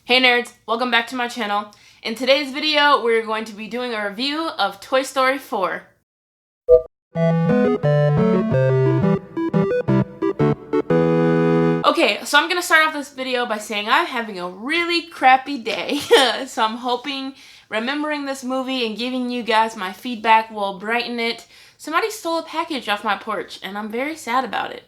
Hey nerds, welcome back to my channel. In today's video, we're going to be doing a review of Toy Story 4. Okay, so I'm gonna start off this video by saying I'm having a really crappy day. So I'm hoping remembering this movie and giving you guys my feedback will brighten it. Somebody stole a package off my porch and I'm very sad about it.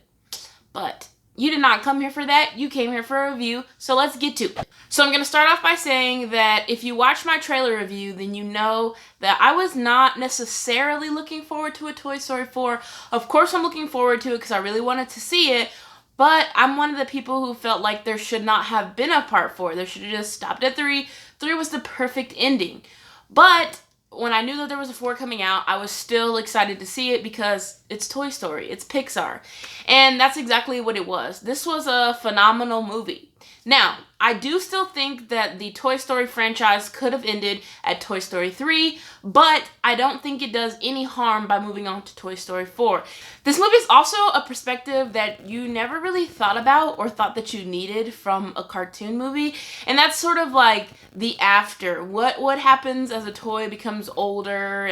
But you did not come here for that. You came here for a review, so let's get to it. So I'm going to start off by saying that if you watch my trailer review, then you know that I was not necessarily looking forward to a Toy Story 4. Of course I'm looking forward to it because I really wanted to see it, but I'm one of the people who felt like there should not have been a part 4. There should have just stopped at 3. 3 was the perfect ending. But when I knew that there was a 4 coming out, I was still excited to see it because it's Toy Story, it's Pixar. And that's exactly what it was. This was a phenomenal movie. Now, I do still think that the Toy Story franchise could have ended at Toy Story 3, but I don't think it does any harm by moving on to Toy Story 4. This movie is also a perspective that you never really thought about or thought that you needed from a cartoon movie, and that's sort of like the after. What happens as a toy becomes older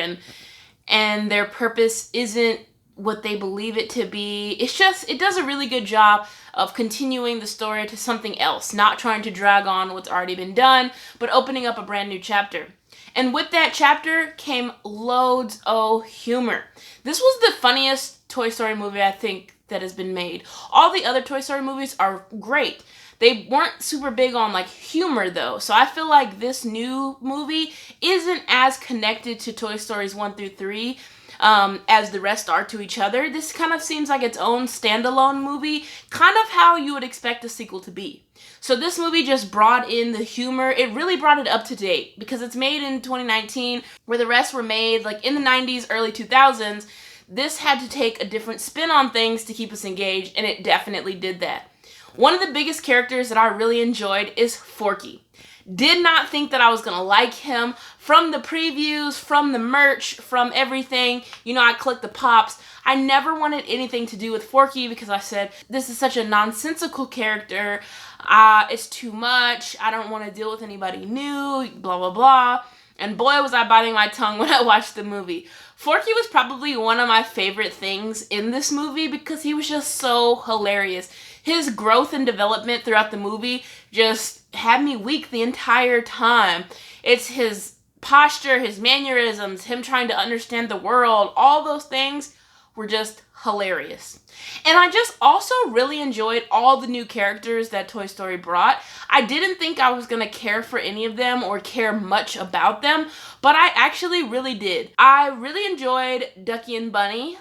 and their purpose isn't what they believe it to be. It does a really good job of continuing the story to something else, not trying to drag on what's already been done, but opening up a brand new chapter. And with that chapter came loads of humor. This was the funniest Toy Story movie I think that has been made. All the other Toy Story movies are great. They weren't super big on like humor though, so I feel like this new movie isn't as connected to Toy Stories 1 through 3 as the rest are to each other. This kind of seems like its own standalone movie, kind of how you would expect a sequel to be. So this movie just brought in the humor. It really brought it up to date because it's made in 2019 where the rest were made like in the 90s, early 2000s. This had to take a different spin on things to keep us engaged, and it definitely did that. One of the biggest characters that I really enjoyed is Forky. Did not think that I was going to like him from the previews, from the merch, from everything. You know, I clicked the pops. I never wanted anything to do with Forky because I said, this is such a nonsensical character. It's too much. I don't want to deal with anybody new, blah, blah, blah. And boy, was I biting my tongue when I watched the movie. Forky was probably one of my favorite things in this movie because he was just so hilarious. His growth and development throughout the movie just had me weak the entire time. It's his posture, his mannerisms, him trying to understand the world, all those things were just hilarious. And I just also really enjoyed all the new characters that Toy Story brought. I didn't think I was gonna care for any of them or care much about them, but I actually really did. I really enjoyed Ducky and Bunny.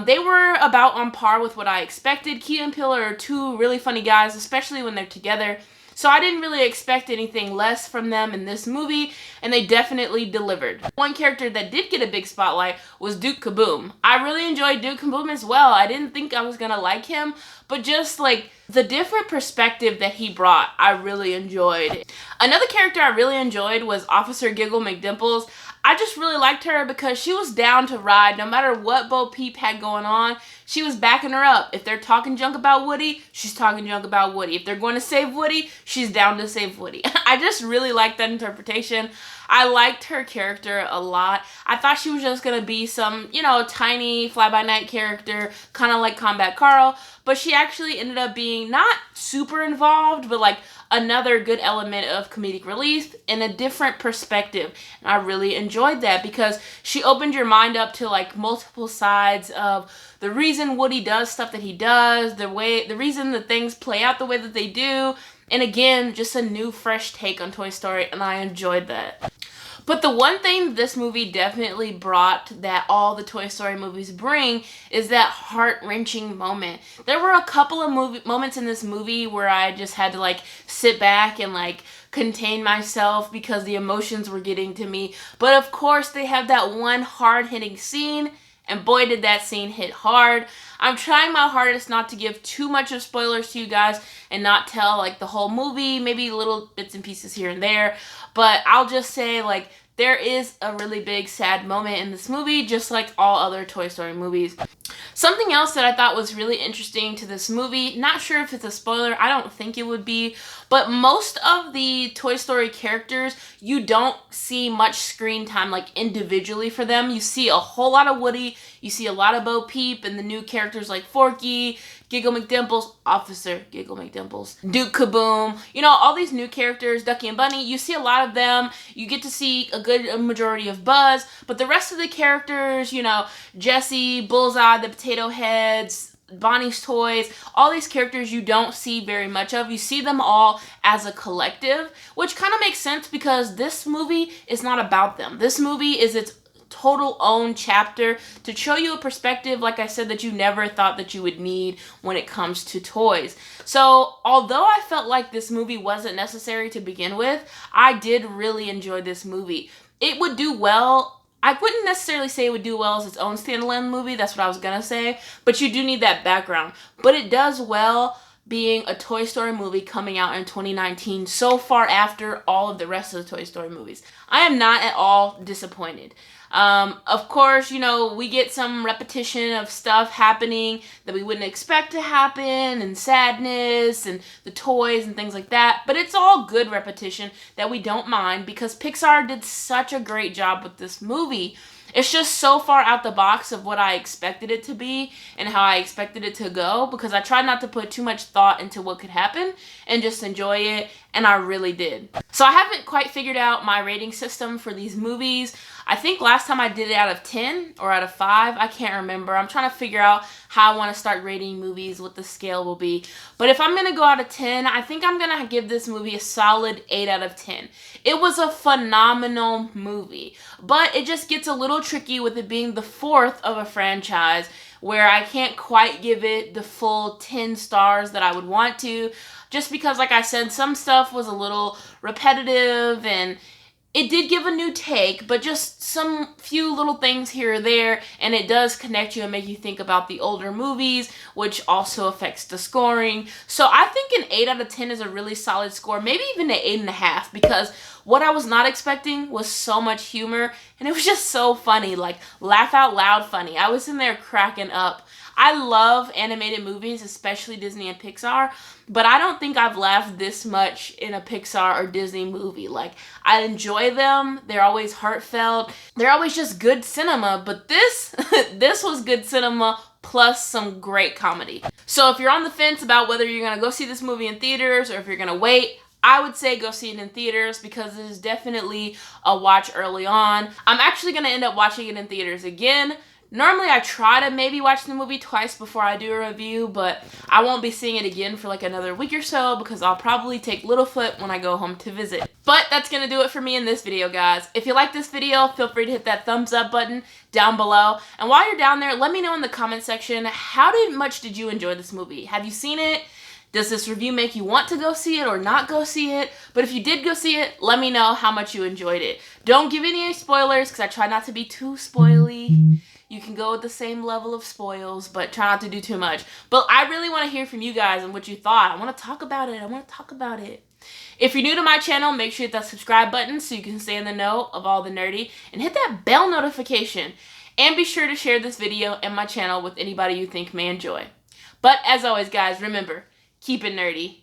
They were about on par with what I expected. Key and Peele are two really funny guys, especially when they're together. So I didn't really expect anything less from them in this movie, and they definitely delivered. One character that did get a big spotlight was Duke Kaboom. I really enjoyed Duke Kaboom as well. I didn't think I was gonna like him, but just like the different perspective that he brought, I really enjoyed. Another character I really enjoyed was Officer Giggle McDimples. I just really liked her because she was down to ride no matter what Bo Peep had going on. She was backing her up. If they're talking junk about Woody, she's talking junk about Woody. If they're going to save Woody, she's down to save Woody. I just really liked that interpretation. I liked her character a lot. I thought she was just going to be some, tiny fly-by-night character, kind of like Combat Carl, but she actually ended up being not super involved, but like another good element of comedic relief and a different perspective. And I really enjoyed that because she opened your mind up to like multiple sides of the reason Woody does stuff that he does, the reason that things play out the way that they do. And again, just a new fresh take on Toy Story, and I enjoyed that. But the one thing this movie definitely brought that all the Toy Story movies bring is that heart-wrenching moment. There were a couple of moments in this movie where I just had to like sit back and like contain myself because the emotions were getting to me. But of course, they have that one hard-hitting scene, and boy did that scene hit hard. I'm trying my hardest not to give too much of spoilers to you guys and not tell like the whole movie, maybe little bits and pieces here and there. But I'll just say like there is a really big sad moment in this movie, just like all other Toy Story movies. Something else that I thought was really interesting to this movie, not sure if it's a spoiler, I don't think it would be, but most of the Toy Story characters, you don't see much screen time like individually for them. You see a whole lot of Woody, you see a lot of Bo Peep, and the new characters like Forky, Giggle McDimples, Officer Giggle McDimples, Duke Kaboom, you know, all these new characters, Ducky and Bunny, you see a lot of them. You get to see a good majority of Buzz, but the rest of the characters, you know, Jessie, Bullseye, the Potato Heads, Bonnie's Toys, all these characters you don't see very much of. You see them all as a collective, which kind of makes sense because this movie is not about them. This movie is its total own chapter to show you a perspective, like I said, that you never thought that you would need when it comes to toys. So although I felt like this movie wasn't necessary to begin with, I did really enjoy this movie. It would do well. I wouldn't necessarily say it would do well as its own standalone movie. That's what I was gonna say. But you do need that background. But it does well being a Toy Story movie coming out in 2019, so far after all of the rest of the Toy Story movies. I am not at all disappointed. Of course, you know, we get some repetition of stuff happening that we wouldn't expect to happen, and sadness, and the toys, and things like that. But it's all good repetition that we don't mind because Pixar did such a great job with this movie. It's just so far out the box of what I expected it to be and how I expected it to go because I tried not to put too much thought into what could happen and just enjoy it, and I really did. So I haven't quite figured out my rating system for these movies. I think last time I did it out of 10 or out of 5. I can't remember. I'm trying to figure out how I want to start rating movies, what the scale will be. But if I'm going to go out of 10, I think I'm going to give this movie a solid 8 out of 10. It was a phenomenal movie, but it just gets a little tricky with it being the 4th of a franchise where I can't quite give it the full 10 stars that I would want to, just because, like I said, some stuff was a little repetitive and it did give a new take, but just some few little things here or there, and it does connect you and make you think about the older movies, which also affects the scoring. So I think an 8 out of 10 is a really solid score, maybe even an 8.5, because what I was not expecting was so much humor, and it was just so funny, like laugh out loud funny. I was in there cracking up. I love animated movies, especially Disney and Pixar, but I don't think I've laughed this much in a Pixar or Disney movie. Like, I enjoy them. They're always heartfelt. They're always just good cinema, but this was good cinema plus some great comedy. So if you're on the fence about whether you're going to go see this movie in theaters or if you're going to wait, I would say go see it in theaters because it is definitely a watch early on. I'm actually going to end up watching it in theaters again. Normally, I try to maybe watch the movie twice before I do a review, but I won't be seeing it again for like another week or so because I'll probably take Littlefoot when I go home to visit. But that's going to do it for me in this video, guys. If you like this video, feel free to hit that thumbs up button down below. And while you're down there, let me know in the comment section, how much did you enjoy this movie? Have you seen it? Does this review make you want to go see it or not go see it? But if you did go see it, let me know how much you enjoyed it. Don't give any spoilers because I try not to be too spoily. You can go with the same level of spoils, but try not to do too much. But I really want to hear from you guys and what you thought. I want to talk about it. If you're new to my channel, make sure you hit that subscribe button so you can stay in the know of all the nerdy. And hit that bell notification. And be sure to share this video and my channel with anybody you think may enjoy. But as always, guys, remember, keep it nerdy.